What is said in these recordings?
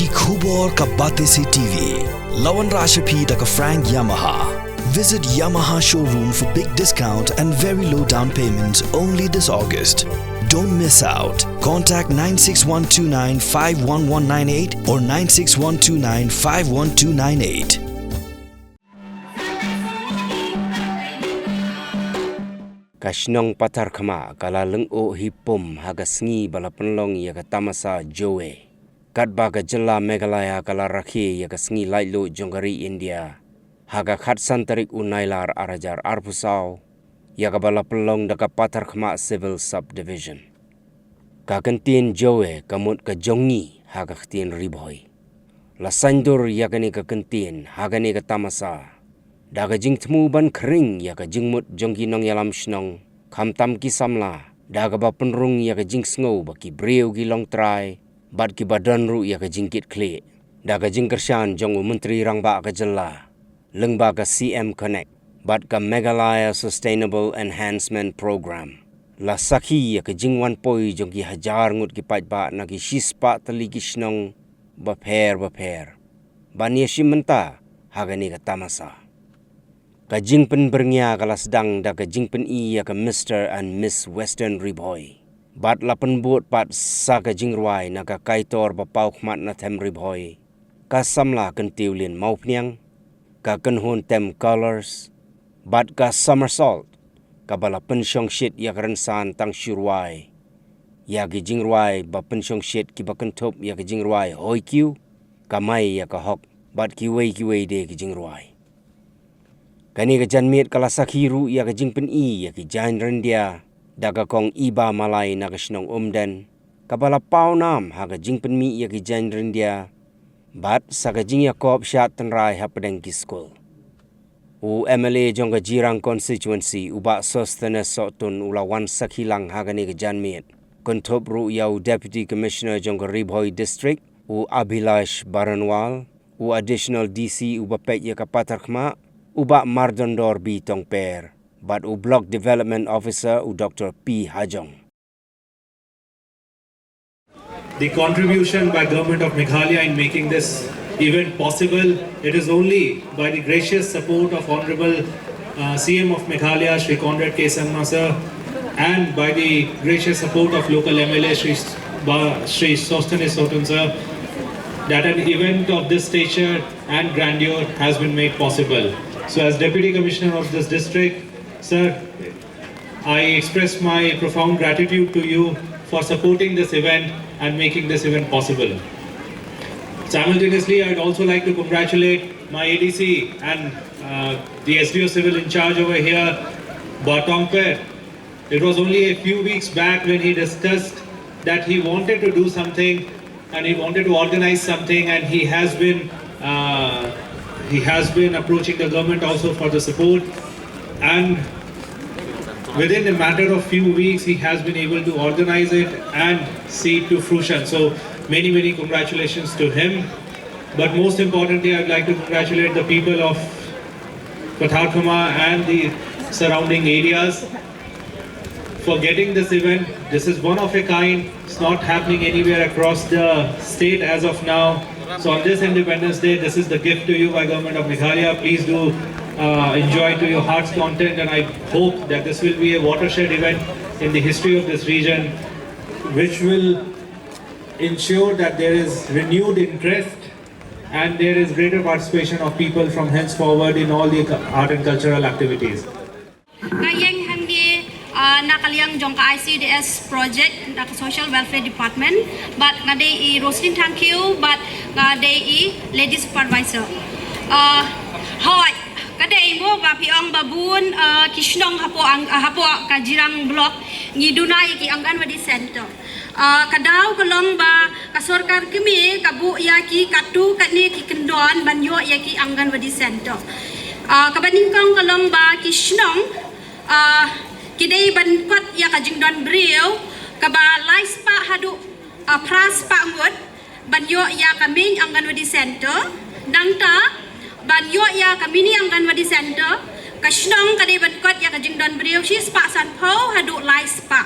Ki Khubor Ka Bate Se TV. Lawan Rashapi Daka Frank Yamaha. Visit Yamaha showroom for big discount and very low down payments only this August. Don't miss out. Contact 96129 51198 or 96129 51298. Kashnong patar kama kalaleng o hipum haga sngi balapenlong ya tamasa joe. Kadba ka jela Meghalaya kalaraki ya sngi lailo jonggari India. Haga khatsan tarik unailar arajar arpusau ya balapenlong daka patar kama civil subdivision. Kakentin joe kamut ka jongi haga ktin riboy. Lasandur ya kani kakentin haga ni ka tamasa. Daga jing temu ban kering ya ka jingmut jongki nong yalam shnong kamtam ki samla daga ba penrung ya ka jing sngo ba ki breu ki long trai bat ki badan ru ya ka jingkit kle daga jing kershan jong menteri rang ba ka jella leng ba ka CM Connect bat ka Meghalaya Sustainable Enhancement Program la sakhi ya ka jing wan poi jongki hajar ngut ki pat ba na ki shispa tali ki shnong ba pher ban ye shimenta haga ni ka tamasa. Kajing pen berngya kala sedang da kajing pen I ya ka Mr. and Miss Western Riboy. Bat lapan buat pat sa kajing ruai na ka kaitor bapau khmat na them riboy. Ka samla kentiulin mau pniang. Ka kenhun tem colors. Bat ka somersault. Ka bala pensyong shit ya kerensan tang syurwai. Ya kajing ruai ba pensyong shit ki ba kentop ya kajing ruai hoi kiu. Kamai ya ka hok. Bat kiwei de kajing ruai. Kani ka janmit kala sakhiru ya ka jingpen I ya ki jan rendia daga kong iba malai na ka shnong umden kabala pau nam ha ka jingpen mi ya ki jan rendia bat sa ka jing ya kop shat tenrai ha pedeng ki school u MLA jong ka jirang constituency uba Sosthenes Sotun ulawan sakhilang ha ka ni ka janmit kontop ru ya u deputy commissioner jong ka Riboy district u Abhilash Baranwal u additional DC uba pet ya ka Patarkhma Uba Mardondor B. Tongper, but U Block Development Officer U Dr. P. Hajong. The contribution by Government of Meghalaya in making this event possible, it is only by the gracious support of Honorable CM of Meghalaya, Shri Conrad K. Sangma sir, and by the gracious support of local MLA, Shri Sosthenes Sotun sir, that an event of this stature and grandeur has been made possible. So as Deputy Commissioner of this district, sir, I express my profound gratitude to you for supporting this event and making this event possible. Simultaneously, I'd also like to congratulate my ADC and the SDO Civil in charge over here, Batongper. It was only a few weeks back when he discussed that he wanted to do something and he wanted to organize something, and he has been approaching the government also for the support, and within a matter of few weeks he has been able to organize it and see it to fruition. So many congratulations to him. But most importantly, I'd like to congratulate the people of Patarkhama and the surrounding areas for getting this event. This is one of a kind. It's not happening anywhere across the state as of now. So on this Independence Day, this is the gift to you by Government of Meghalaya. Please do enjoy to your heart's content, and I hope that this will be a watershed event in the history of this region, which will ensure that there is renewed interest and there is greater participation of people from henceforward in all the art and cultural activities. Nakaliang jong ka ICDS project na Social Welfare Department, but ngade I Roslyn thank you, but ngade I Lady Supervisor. Hoy, kade mo ba piong babun kishnong hapo ka jirang block ngidunay ki Anganwadi Center. Kadaw kalong ba kasorkar kimi kabu yaki katu kani ki kendon banyo yaki Anganwadi Center. Kabaningkong kalong ba kishnong kidai banpat ya kajingdon beriau kabalai spa hadu pras pa ngut banyo ya kami Anganwadi Center dangta banyo ya kami ni Anganwadi Center kashnong kadai banpat ya kajingdon beriau si spa sanpo hadu lai spa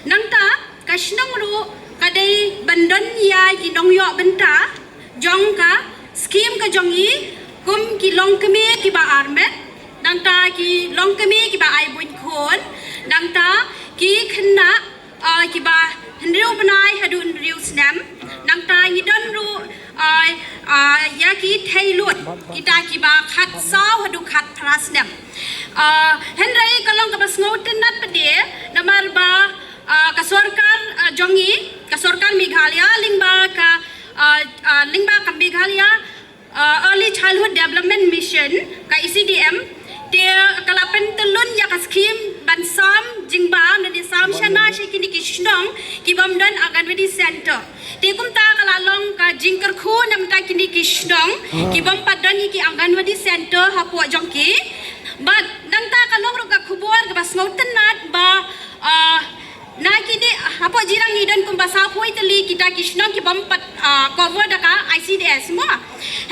dangta kashnong ru kadai bandon ya kinong yo benta jong ka scheme ka jong I kum ki long keme ki ba armet dang ta ki long keme ki ba ai bun khon dang ta ki khna ki ba hendriu banai hadu hendriu snam dang ta ni don ru ya ki thai lut kita ki ba khat saw hadu khat thras snam hendrai kalong ka bas ngoten nat pade namar ba ka sorkar jongi ka sorkar Meghalaya lingba ka Meghalaya Early Childhood Development Mission ka ECDM te kalapen telun ya ka scheme bansam jingba na di sam shana shikini kishnong ki bamdan Anganwadi Center te kumta kalalong ka jingkar khu namta kini kishnong ki bam padan ki Anganwadi Center hapo jongki but nangta kalong ro ka khubor ka bas ngoten nat ba na kini hapo jirang idan kum basa poi teli kita kishnong ki bampat cover daka ICDS mo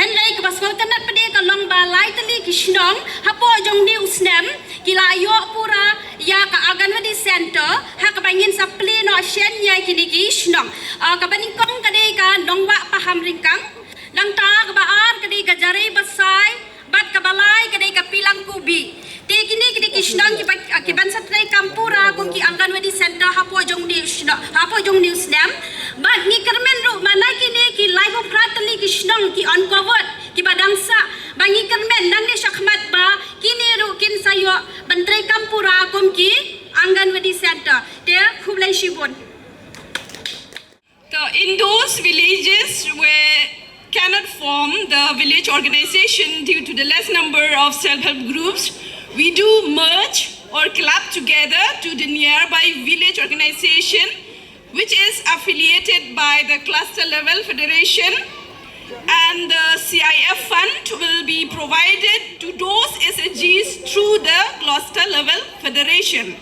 hen lai ka bas ngoten nat pade kalong ba lai teli kishnong hapo jong di usnem kilayo pura ya ka Anganwadi Center ha ka bangin supply no shen ya kini kishnong ka baningkong kade ka dongwa paham ringkang nang ta ka baar kade ka jare basai bat ka balai kade ka pilang kubi te kini kini kishnong ki ban satrai kampura kum ki Anganwadi Center hapo jong di usnem bat ni kermen ru mana kini ki live of pratali kishnong ki uncovered ki badangsa bangi kermen nang ni shakmat ba kini ru kin sayo bantrai kampura kum ki Anganwadi Center te khublai shibon. In those villages where cannot form the village organization due to the less number of self-help groups, we do merge or club together to the nearby village organization which is affiliated by the cluster level federation, and the CIF fund will be provided to those SHGs through the cluster level federation.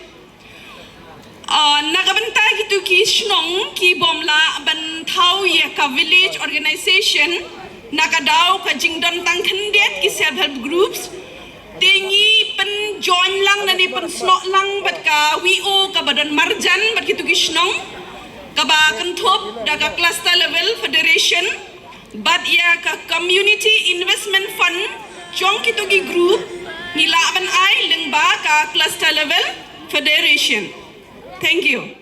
Nagabanta gitu kishnong ki bomla bantau ya ka village organization nakadaw ka jingdon tang khandet ki self-help groups tingi pen join lang na ni pen slot lang bat ka WO ka badan marjan bat kitu kishnong ka ba kanthop daga cluster level federation bat ya ka community investment fund jong kitu ki group nila ban ai leng ba ka cluster level federation. Thank you.